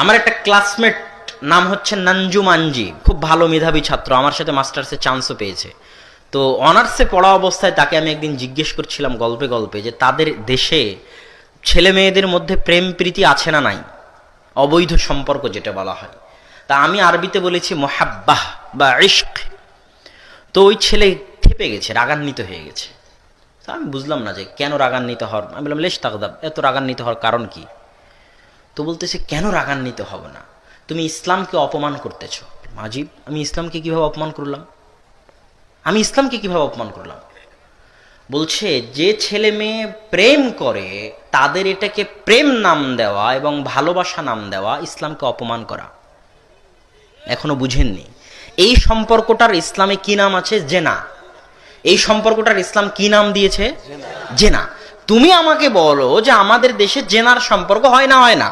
আমার একটা ক্লাসমেট নাম হচ্ছে নানজু মানজি, খুব ভালো মেধাবী ছাত্র, আমার সাথে মাস্টার্সে চান্সও পেয়েছে। তো অনার্সে পড়া অবস্থায় তাকে আমি একদিন জিজ্ঞেস করছিলাম গল্পে গল্পে যে তাদের দেশে ছেলে মেয়েদের মধ্যে প্রেম প্রীতি আছে না নাই, অবৈধ সম্পর্ক যেটা বলা হয়। তা আমি আরবিতে বলেছি মোহাব্বাহ বা ইশক। তো ওই ছেলে ক্ষেপে গেছে, রাগান্বিত হয়ে গেছে। তা আমি বুঝলাম না যে কেন রাগান্বিত হওয়ার। আমি বললাম লেশ তাকদাব, এত রাগান্বিত হওয়ার কারণ কি? তো বলতেছে কেন রাগান্বিত হবে না, তুমি ইসলামকে অপমান করতেছ। আজিব, আমি ইসলামকে কিভাবে অপমান করলাম? আমি ইসলামকে কিভাবে অপমান করলাম? বলছে যে ছেলে মেয়ে প্রেম করে তাদের এটাকে প্রেম নাম দেওয়া এবং ভালোবাসা নাম দেওয়া ইসলামকে অপমান করা। এখনো বুঝেননি? এই সম্পর্কটার ইসলামে কি নাম আছে? জেনা। এই সম্পর্কটার ইসলাম কি নাম দিয়েছে? জেনা। তুমি আমাকে বলো যে আমাদের দেশে জেনার সম্পর্ক হয় না? হয় না?